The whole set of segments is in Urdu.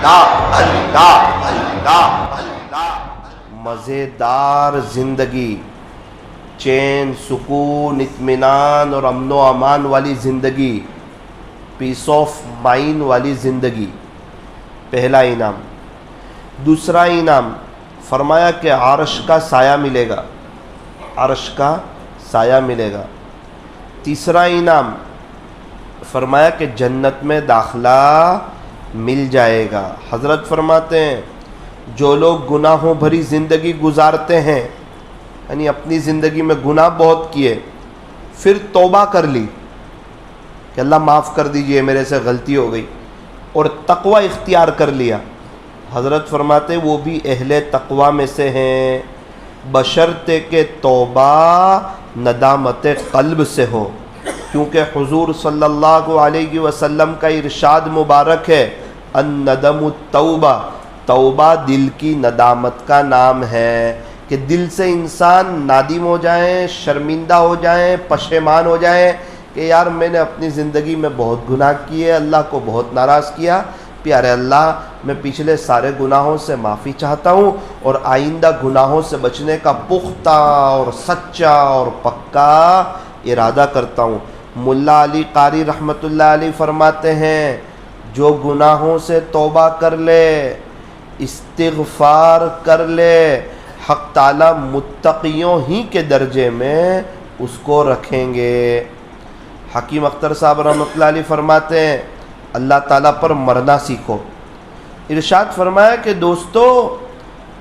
اللہ اللہ اللہ اللہ۔ مزیدار زندگی، چین، سکون، اطمینان اور امن و امان والی زندگی، پیس آف مائنڈ والی زندگی، پہلا انعام۔ دوسرا انعام فرمایا کہ عرش کا سایہ ملے گا، عرش کا سایہ ملے گا۔ تیسرا انعام فرمایا کہ جنت میں داخلہ مل جائے گا۔ حضرت فرماتے ہیں جو لوگ گناہوں بھری زندگی گزارتے ہیں، یعنی اپنی زندگی میں گناہ بہت کیے، پھر توبہ کر لی کہ اللہ معاف کر دیجئے میرے سے غلطی ہو گئی، اور تقوی اختیار کر لیا، حضرت فرماتے وہ بھی اہل تقوی میں سے ہیں، بشرطے کہ توبہ ندامت قلب سے ہو، کیونکہ حضور صلی اللہ علیہ وسلم کا ارشاد مبارک ہے الندم التوبہ، توبہ دل کی ندامت کا نام ہے، کہ دل سے انسان نادم ہو جائیں، شرمندہ ہو جائیں، پشیمان ہو جائیں کہ یار میں نے اپنی زندگی میں بہت گناہ کیے، اللہ کو بہت ناراض کیا، پیارے اللہ میں پچھلے سارے گناہوں سے معافی چاہتا ہوں اور آئندہ گناہوں سے بچنے کا پختہ اور سچا اور پکا ارادہ کرتا ہوں۔ ملا علی قاری رحمۃ اللہ علیہ فرماتے ہیں جو گناہوں سے توبہ کر لے، استغفار کر لے، حق تعالیٰ متقیوں ہی کے درجے میں اس کو رکھیں گے۔ حکیم اختر صاحب رحمۃ اللہ علیہ فرماتے ہیں اللہ تعالیٰ پر مرنا سیکھو۔ ارشاد فرمایا کہ دوستو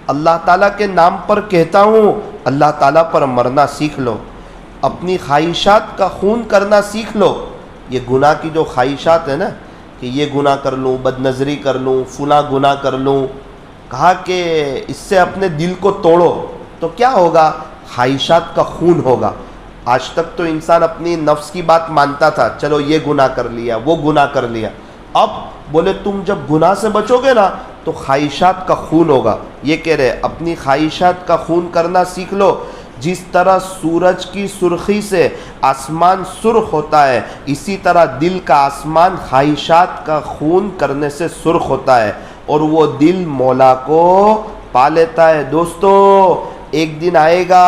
اللہ تعالیٰ کے نام پر کہتا ہوں اللہ تعالیٰ پر مرنا سیکھ لو، اپنی خواہشات کا خون کرنا سیکھ لو۔ یہ گناہ کی جو خواہشات ہیں نا کہ یہ گناہ کر لوں، بد نظری کر لوں، فلاں گناہ کر لوں، کہا کہ اس سے اپنے دل کو توڑو تو کیا ہوگا؟ خواہشات کا خون ہوگا۔ آج تک تو انسان اپنی نفس کی بات مانتا تھا، چلو یہ گناہ کر لیا، وہ گناہ کر لیا، اب بولے تم جب گناہ سے بچو گے نا تو خواہشات کا خون ہوگا۔ یہ کہہ رہے اپنی خواہشات کا خون کرنا سیکھ لو۔ جس طرح سورج کی سرخی سے آسمان سرخ ہوتا ہے، اسی طرح دل کا آسمان خواہشات کا خون کرنے سے سرخ ہوتا ہے، اور وہ دل مولا کو پا لیتا ہے۔ دوستو ایک دن آئے گا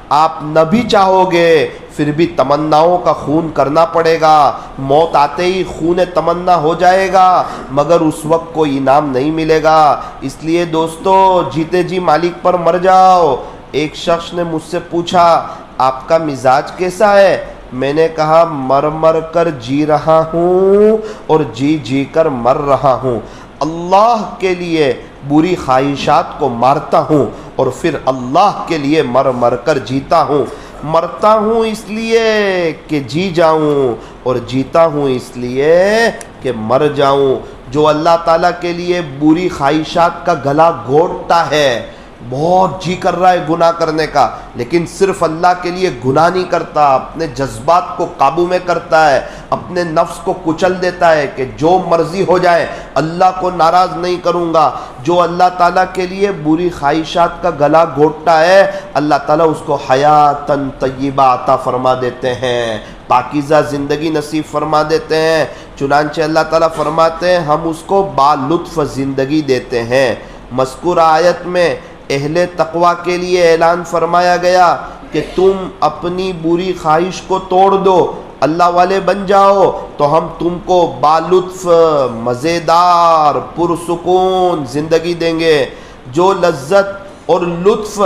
آپ نہ بھی چاہو گے پھر بھی تمناؤں کا خون کرنا پڑے گا، موت آتے ہی خون تمنا ہو جائے گا، مگر اس وقت کوئی انعام نہیں ملے گا۔ اس لیے دوستو جیتے جی مالک پر مر جاؤ۔ ایک شخص نے مجھ سے پوچھا آپ کا مزاج کیسا ہے؟ میں نے کہا مر مر کر جی رہا ہوں اور جی جی کر مر رہا ہوں، اللہ کے لیے بری خواہشات کو مارتا ہوں اور پھر اللہ کے لیے مر مر کر جیتا ہوں۔ مرتا ہوں اس لیے کہ جی جاؤں اور جیتا ہوں اس لیے کہ مر جاؤں۔ جو اللہ تعالیٰ کے لیے بری خواہشات کا گلا گھونٹتا ہے، بہت جی کر رہا ہے گناہ کرنے کا لیکن صرف اللہ کے لیے گناہ نہیں کرتا، اپنے جذبات کو قابو میں کرتا ہے، اپنے نفس کو کچل دیتا ہے کہ جو مرضی ہو جائے اللہ کو ناراض نہیں کروں گا۔ جو اللہ تعالیٰ کے لیے بری خواہشات کا گلا گھونٹتا ہے اللہ تعالیٰ اس کو حیاتاً طیبہ عطا فرما دیتے ہیں، پاکیزہ زندگی نصیب فرما دیتے ہیں۔ چنانچہ اللہ تعالیٰ فرماتے ہیں ہم اس کو با لطف زندگی دیتے ہیں۔ مذکورہ آیت میں اہل تقوی کے لیے اعلان فرمایا گیا کہ تم اپنی بری خواہش کو توڑ دو، اللہ والے بن جاؤ تو ہم تم کو بالطف، مزیدار، پرسکون زندگی دیں گے۔ جو لذت اور لطف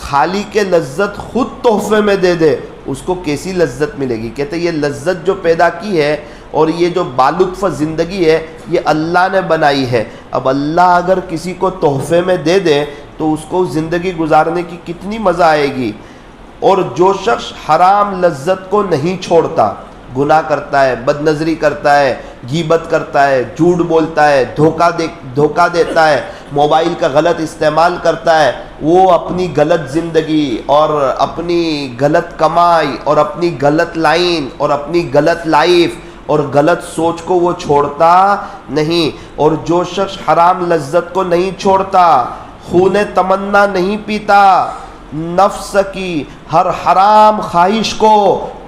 خالق کے لذت خود تحفے میں دے دے اس کو کیسی لذت ملے گی؟ کہتے یہ لذت جو پیدا کی ہے اور یہ جو بالطف زندگی ہے یہ اللہ نے بنائی ہے۔ اب اللہ اگر کسی کو تحفے میں دے دے تو اس کو زندگی گزارنے کی کتنی مزہ آئے گی۔ اور جو شخص حرام لذت کو نہیں چھوڑتا، گناہ کرتا ہے، بد نظری کرتا ہے، غیبت کرتا ہے، جھوٹ بولتا ہے، دھوکہ دیتا ہے، موبائل کا غلط استعمال کرتا ہے، وہ اپنی غلط زندگی اور اپنی غلط کمائی اور اپنی غلط لائن اور اپنی غلط لائف اور غلط سوچ کو وہ چھوڑتا نہیں۔ اور جو شخص حرام لذت کو نہیں چھوڑتا، خون تمنا نہیں پیتا، نفس کی ہر حرام خواہش کو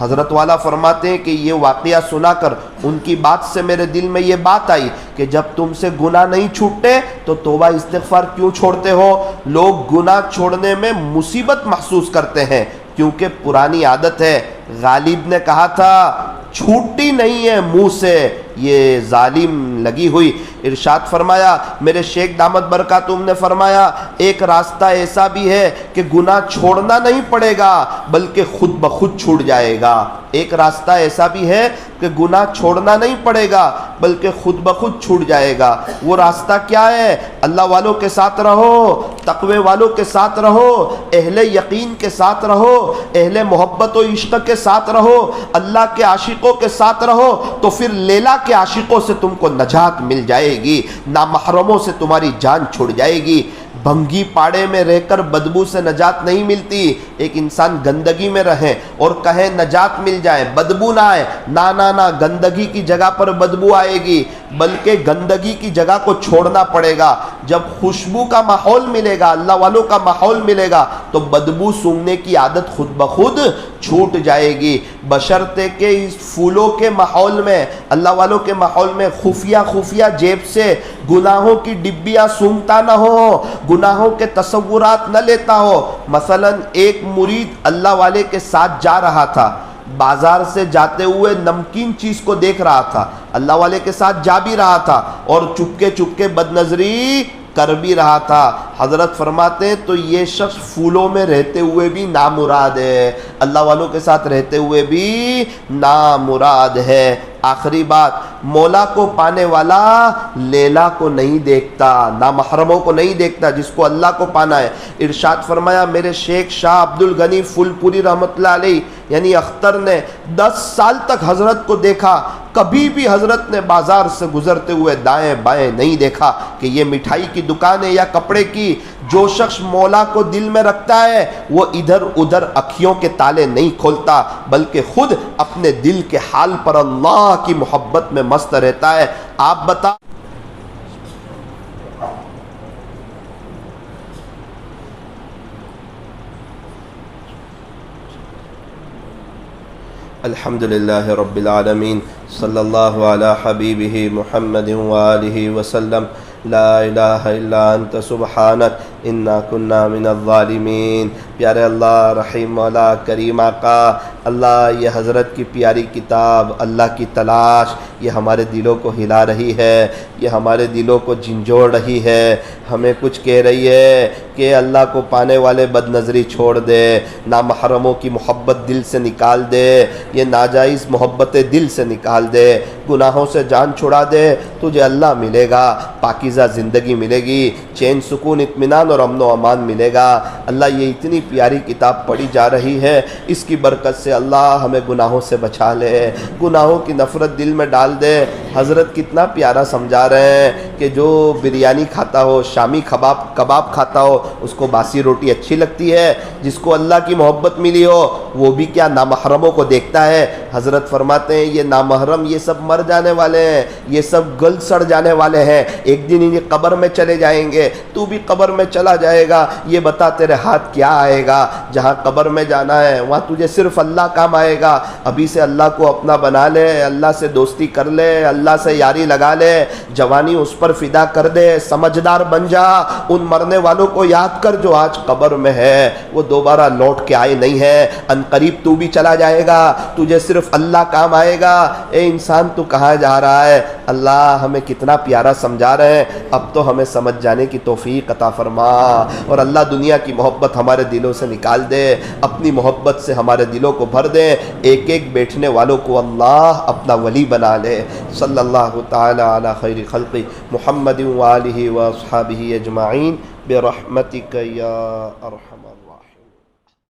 حضرت والا فرماتے ہیں کہ یہ واقعہ سنا کر ان کی بات سے میرے دل میں یہ بات آئی کہ جب تم سے گناہ نہیں چھوٹتے تو توبہ استغفار کیوں چھوڑتے ہو؟ لوگ گناہ چھوڑنے میں مصیبت محسوس کرتے ہیں کیونکہ پرانی عادت ہے۔ غالب نے کہا تھا چھوٹی نہیں ہے منہ سے یہ ظالم لگی ہوئی۔ ارشاد فرمایا میرے شیخ دامت برکاتہم نے فرمایا ایک راستہ ایسا بھی ہے کہ گناہ چھوڑنا نہیں پڑے گا بلکہ خود بخود چھوٹ جائے گا۔ ایک راستہ ایسا بھی ہے کہ گناہ چھوڑنا نہیں پڑے گا بلکہ خود بخود چھوٹ جائے گا۔ وہ راستہ کیا ہے؟ اللہ والوں کے ساتھ رہو، تقوی والوں کے ساتھ رہو، اہل یقین کے ساتھ رہو، اہل محبت و عشق کے ساتھ رہو، اللہ کے عاشقوں کے ساتھ رہو، تو پھر لیلا کے عاشقوں سے تم کو نجات مل جائے گی، نامحرموں سے تمہاری جان چھڑ جائے گی۔ بھنگی پاڑے میں رہ کر بدبو سے نجات نہیں ملتی۔ ایک انسان گندگی میں رہے اور کہے نجات مل جائے، بدبو نہ آئے، نہ گندگی کی جگہ پر بدبو آئے گی، بلکہ گندگی کی جگہ کو چھوڑنا پڑے گا۔ جب خوشبو کا ماحول ملے گا، اللہ والوں کا ماحول ملے گا، تو بدبو سونگنے کی عادت خود بخود چھوٹ جائے گی، بشرطے کہ اس پھولوں کے ماحول میں، اللہ والوں کے ماحول میں خفیہ جیب سے گناہوں کی ڈبیاں سونگتا نہ ہو، گناہوں کے تصورات نہ لیتا ہو۔ مثلا ایک مرید اللہ والے کے ساتھ جا رہا تھا، بازار سے جاتے ہوئے نمکین چیز کو دیکھ رہا تھا، اللہ والے کے ساتھ جا بھی رہا تھا اور چپکے بد نظری کر بھی رہا تھا۔ حضرت فرماتے ہیں تو یہ شخص پھولوں میں رہتے ہوئے بھی نامراد ہے، اللہ والوں کے ساتھ رہتے ہوئے بھی نامراد ہے۔ آخری بات، مولا کو پانے والا لیلا کو نہیں دیکھتا، نامحرموں کو نہیں دیکھتا، جس کو اللہ کو پانا ہے۔ ارشاد فرمایا میرے شیخ شاہ عبد الغنی پھول پوری رحمۃ اللہ علیہ یعنی اختر نے 10 سال تک حضرت کو دیکھا، کبھی بھی حضرت نے بازار سے گزرتے ہوئے دائیں بائیں نہیں دیکھا کہ یہ مٹھائی کی دکان ہے یا کپڑے کی۔ جو شخص مولا کو دل میں رکھتا ہے وہ ادھر ادھر اکھیوں کے تالے نہیں کھولتا بلکہ خود اپنے دل کے حال پر اللہ کی محبت میں مست رہتا ہے۔ آپ بتا الحمدللہ رب العالمین، صلی اللہ علی حبیبہ محمد وآلہ وسلم، لا الہ الا انت سبحانک انا کننا من الظالمین۔ پیارے اللہ، رحیم مولا، کریم آقا، اللہ یہ حضرت کی پیاری کتاب اللہ کی تلاش یہ ہمارے دلوں کو ہلا رہی ہے، یہ ہمارے دلوں کو جھنجھوڑ رہی ہے، ہمیں کچھ کہہ رہی ہے کہ اللہ کو پانے والے بد نظری چھوڑ دے، نامحرموں کی محبت دل سے نکال دے، یہ ناجائز محبت دل سے نکال دے، گناہوں سے جان چھڑا دے، تجھے اللہ ملے گا، پاکیزہ زندگی ملے گی، چین سکون اطمینان اور امن و امان ملے گا۔ اللہ یہ اتنی پیاری کتاب پڑھی جا رہی ہے، اس کی برکت سے اللہ ہمیں گناہوں سے بچا لے، گناہوں کی نفرت دل میں ڈال دے۔ حضرت کتنا پیارا سمجھا رہے ہیں کہ جو بریانی کھاتا ہو، شامی کباب کھاتا ہو، اس کو باسی روٹی اچھی لگتی ہے، جس کو اللہ کی محبت ملی ہو وہ بھی کیا نامحرموں کو دیکھتا ہے۔ حضرت فرماتے ہیں یہ نامحرم یہ سب مر جانے والے ہیں، یہ سب گل سڑ جانے والے ہیں، ایک دن یہ قبر میں چلے جائیں گے، تو بھی قبر میں چلا جائے گا، یہ بتا تیرے ہاتھ کیا آئے گا؟ جہاں قبر میں جانا ہے وہاں تجھے صرف اللہ کام آئے گا۔ ابھی سے اللہ کو اپنا بنا لے، اللہ سے دوستی کر لے، اللہ سے یاری لگا لے، جوانی اس پر فدا کر دے، سمجھدار بن جا، ان مرنے والوں کو یاد کر جو آج قبر میں ہے، وہ دوبارہ لوٹ کے آئے نہیں ہے، ان قریب تو بھی چلا جائے گا، تجھے صرف اللہ کام آئے گا۔ اے انسان تو کہاں جا رہا ہے؟ اللہ ہمیں کتنا پیارا سمجھا رہے ہیں، اب تو ہمیں سمجھ جانے کی توفیق عطا فرما، اور اللہ دنیا کی محبت ہمارے دلوں سے نکال دے، اپنی محبت سے ہمارے دلوں کو بھر دے، ایک ایک بیٹھنے والوں کو اللہ اپنا ولی بنا لے۔ صلی اللہ تعالی علی خیر خلق محمد وآلہ واصحابہ اجمعین برحمتک یا ارحم الراحمین۔